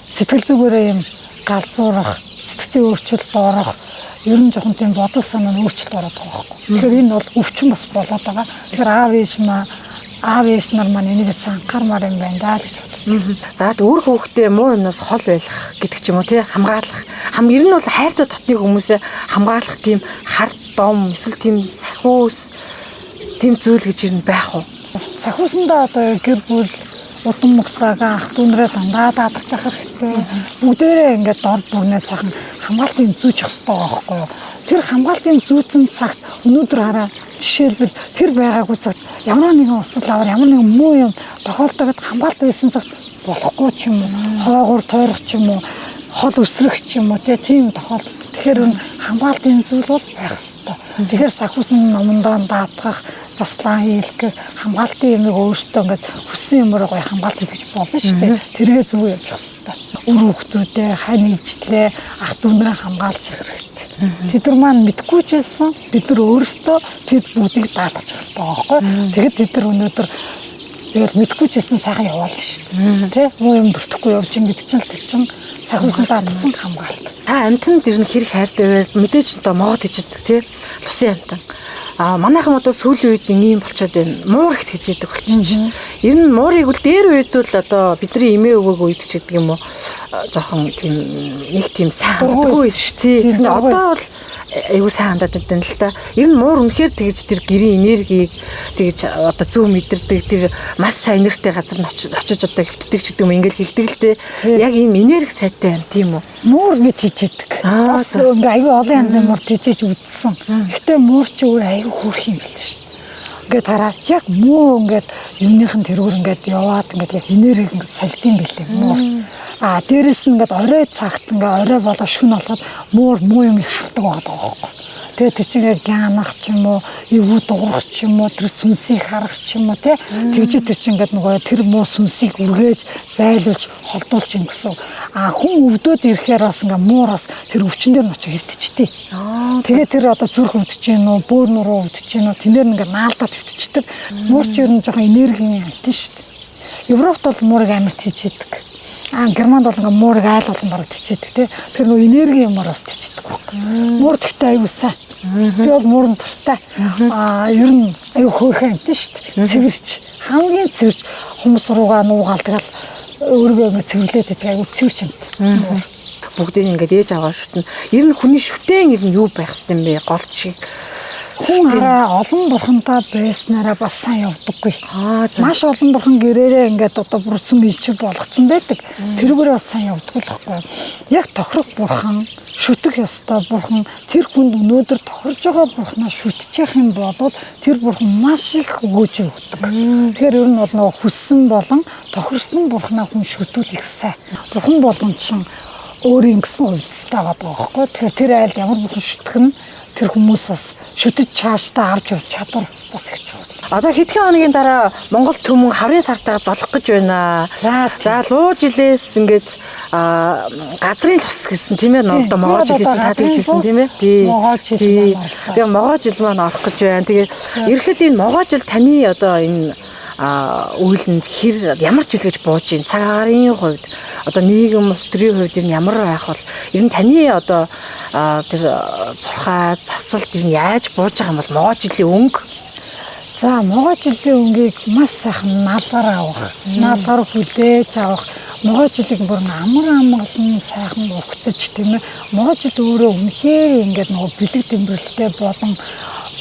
сэтгэл зүгээрээ юм галзуурах, сэтгцийн өөрчлөлт орох, ер нь жоохон тийм бодол санаа нь өөрчлөлт ороод байгаа байхгүй. Тэгэхээр энэ бол өвчин бас болоод байгаа. Тэгэхээр аав ээж нар маань энийгээс анхаармаар юм байна даа гэж боддог. За өөр хүүхдээ муу юмнаас хол байх гэдэг ч юм уу тий хамгаалах. Ер нь бол хайртай дотны хүмүүсээ хамгаалах тийм хард дом эсвэл тийм сахиус тийм зүйл гэж ер нь байх уу? Сахиусандаа одоо гэр бүл удам мөксаага ах дүүнрээ дандаа даатгах хэрэгтэй. Бүгдээрээ ингээд дор бүрнээ сайхан хамгаалтын зүүж хэвээр байгаа байхгүй юу? Тэр хамгаалтын зүүцэн цагт өнөөдөр хараа жишээлбэл тэр байгаагүй цагт ямар нэгэн усал аваар ямар нэгэн муу юм тохиолдоод хамгаалт байсан цагт болохгүй ч юм уу, хойгоор тойрох ч юм уу, хол өсрөх ч юм уу тийм тохиолдолд. Тэгэхээр энэ хамгаалтын зүйл бол байх ёстой. Тэгэхээр сахиусан номондоо даатгах, заслан хийлгэх, хамгаалтын юмыг өөртөө ингээд хүссэн юмроо гоё хамгаалт хийж болно шүү дээ. Тэргээ зөв явж ёстой. Үр хүүхдүүдээ хань ижлээ ах дүүнээ хамгаалж хэрэгтэй. Тэд нар маань мэдгүй ч байсан бид нар өөрсдөө тэд бүгдийг даатгах хэрэгтэй байгаа байхгүй. Тэгэд тэд нар өнөөдөр тэгэл мэдгүй ч байсан сайхан яваал шүү дээ. Тэ? Муу юм дуртахгүй явж ингээд чинь л тэр чинь сахиусан даатгсан хамгаалт. Та амтнд ер нь хэрэг хайртай байвал мэдээж нь моод хийждэг тий. Тусын амтан. Манайхан одоо сүүлийн үед ийм болчиход байна. Муур ихт хийждэг болчих. Ер нь муурыг үл дээр үед бол одоо бидний эмээ өвөг үед ч гэдэг юм уу жоохон тийм нэг тийм сайн ханддаггүй шүү дээ. Тэгээд одоо бол айгуу сайн хандаад байна л та. Ер нь муур үнэхээр тэгж тэр гэрийн энергийг тэгж одоо зөв мэдэрдэг тэр маш сайн энергитэй газар нь очиж одоо хөвтдөг ч гэдэг юм ингээл хилдэг л дээ. Яг ийм энерги сайтай юм тийм үү? Муур мэд хийжэдэг. Бас ингээ айгуу олон янзын муур хийжээж үзсэн. Гэхдээ муур чи өөр айгуу хөөрх юм бэл ш. Ингээд хараа яг муу ингээд юмныхын тэрүүр ингээд яваад ингээд яг энерги ингээд сольдсон билээ муур. Дээрэс нь ингээд орой цагт ингээд орой болоо шөнө болоход муу юм хардаг байгаа байхгүй. Тэгээд тэр чинь яг гянах ч юм уу, эвгүй дуурах ч юм уу, тэр сүнсийг харах ч юм уу тий. Тэгж тэр чинь ингээд нөгөө тэр муу сүнсийг үргээж зайлуулж холдуулж юм гэсэн. Хүн өвдөд ирэхээр бас ингээд муураас тэр өвчин дээр нь очиж хэвтчихтэй. Тэгээд тэр одоо зүрх өвдөж гин үү, бөөр нуруу өвдөж гин үү, тэнээр ингээд наалдаад хэвтчихдэг. Муур ч ер нь жоохон энергийн амтэн шүү дээ. Европт бол муурыг амьд хийжээдэг. Германд бол ингээ муурыг айл болон бараг тичээдэг тий. Тэр нөгөө энерги юмар бас тичээдэг. Муур гэхдээ аюу сайн. Би бол мөрөн туртай. Ер нь аюу хөөрхөн амт шүү дээ. Цэвэрч хамгийн цэвэрч хүмүүс руугаа нуугаалдаг л өөрийгөө цэвэрлээд байдаг аюу цэвэрч амт. Бүгдийг ингээд ээж аваа шүтнэ. Ер нь хүний шүтэн ер нь юу байх хэвтэй юм бэ? Голч шиг. Хүн хараа олон бурхантай байснараа бас сайн явдаггүй. За. Маш олон бурхан гэрээрээ ингээд одоо бүрсэн илчиг болгоцсон байдаг. Тэрүүгээр бас сайн явдаг л байхгүй. Яг тохирох бурхан, шүтэх ёстой бурхан, тэр хүнд өнөөдөр тохирж байгаа бурханаа шүтчих юм бол тэр бурхан маш их өгөөж өгдөг. Тэгэхээр ер нь бол нөгөө хүссэн болон тохирсон бурханаа хүн шүтүүлэх сайн. Бурхан болгон чинь өөрийн гэсэн хувьцтай байгаа байхгүй. Тэгэхээр тэр айл ямар бурхан шүтэх нь тэр хүмүүс бас шүтэж чааштай авч явж чадвар бас их чухал. Одоо хэдхэн хоногийн дараа Монгол төмөн хаврын сартаа золох гэж байна. За луу жилээс ингээд газрын лус гэсэн тийм ээ. Одоо могоо жилээс та тэгж хэлсэн тийм ээ. Тий. Тэгээ могоо жил маань орох гэж байна. Тэгээ ерхэд энэ могоо жил таны одоо энэ үйлэнд хэр ямар жил гэж бууж ийн цаг агарын хувьд одоо нийгэм өстрийн хувьд энэ ямар байх бол ер нь таны одоо тэр зурхай засалт ер нь яаж бууж байгаа юм бол могоо жилийн өнгө. За могоо жилийн өнгийг маш сайхан наалгаар авах, наалгаар хүлээж авах, могоо жилиг бүр амар амгалан сайхан өгтөж тийм ээ. Могоо жил өөрөө үнэхээр ингээд нөгөө бэлэг дэмбэрэлтэй болон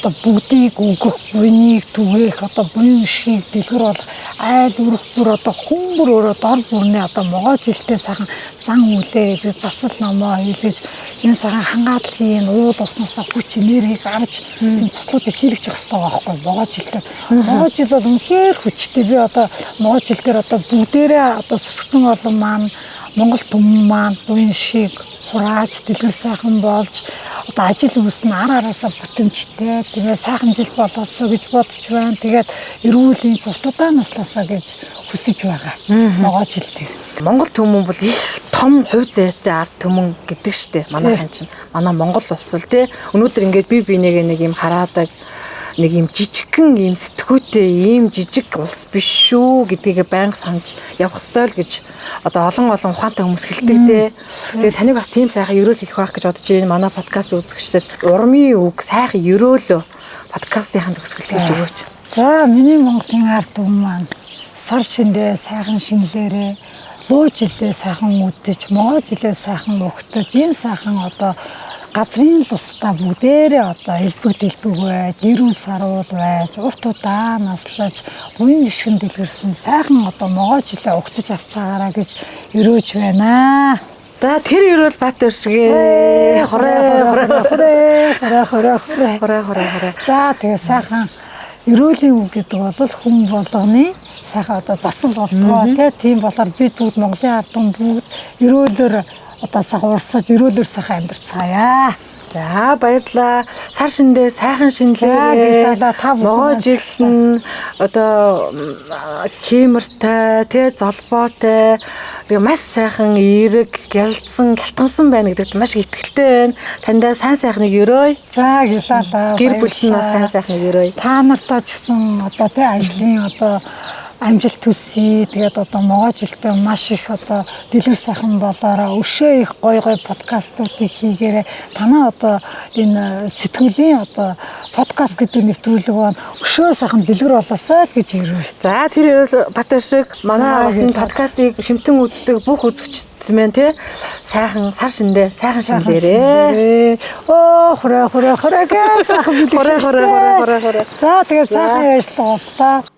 одоо бүгдийг өгөх, буйныг түгээх, одоо буйн шиг дэлгэр болох айл өрөх бүр одоо хүн бүр өөрөө дор бүрнээ одоо могоо жилтэй сайхан зан үлээ хэлж засал номоо хэлж энэ сайхан хангалтын уул уснасаа хүч энергийг авч тийм заслуудыг хийлгэж явах хэрэгтэй байхгүй могоо жилтэй. Могоо жил бол үнэхээр хүчтэй. Би одоо могоо жил дээр одоо бүгдээрээ одоо сүсгтэн олон маань Монгол түмэн маань буйн шиг хурааж дэлгэр сайхан болж одоо ажил үйлс нь араасаа бүтэмжтэй тэгээ сайхан жил болоосоо гэж бодож байна. Тэгээд эрүүлийн бутудаа насласаа гэж хүсэж байгаа. Могоо жил дээр. Монгол төмөн бол их том хувь зайтай ард төмөн гэдэг штеп. Манайхан чинь манай Монгол улс л тий. Өнөөдөр ингээд би бинийгээ нэг юм хараадаг нэг юм жижигхэн юм сэтгүүтэй ийм жижиг улс биш шүү гэдгийг байнга санаж явах ёстой л гэж одоо олон ухаантай хүмүүс хэлдэг дээ. Тэгээ таныг бас тийм сайхан ерөөл хэлэх байх гэж бодож байна. Манай подкаст үзэгчдэд урмын үг сайхан ерөөлөө подкастын төгсгөл хийж өгөөч. За миний Монголын ард түмэн маань сар шиндээ сайхан шинлээрээ луу жилээ сайхан үдэж, могоо жилээ сайхан өгтөж, энэ сайхан одоо газрын лустаа бүгдээрээ одоо элбэг байж, эрүүл сарууд байж, урт удаа наслаж, буян гიშгэн дэлгэрсэн сайхан одоо могоо жилээ өгтөж авцаагаараа гэж өрөөж байна. За тэр ерөөл Баатар шигээ. Хорой. За тэгээ сайхан ерөөлийн үг гэдэг бол хүн болгоны сайхан одоо засал болдгоо тийм болохоор бид бүгд Монголын ард түмэн бүгд ерөөлөөр одоо сайхан урсаж ерөөлөөр сайхан амьдарцгаая. За баярлаа. Сар шиндээ сайхан шинлээ. Могоо жилсэн одоо хиймэртэй, золбоотой, тэгээ маш сайхан эерэг, гялтгансан байна гэдэгт маш их итгэлтэй байна. Таньдаа сайн сайхныг өрөөе. За гялалаа. Гэр бүлд нь бас сайн сайхныг өрөөе. Та нартаа ч гэсэн одоо ажлын одоо амжилт төсөе. Тэгээд одоо могоо жилдээ маш их одоо дэлгэр сайхан болоороо өшөө их гой подкастуудыг хийгээрээ танаа одоо энэ сэтгүүлийн одоо подкаст гэдэг нэвтрүүлэг байна. Өшөө сайхан дэлгэр болоосоо л гэж ирвэ. За тэр ерөөл Баатар шиг манай бас энэ подкастыг шимтэн үздэг бүх үзэгчд мэн тий сайхан сар шиндээ сайхан шинлээрээ. Хорой гэх сайхан билээ. Хорой. За тэгээд сайхан ярьслаа боллоо.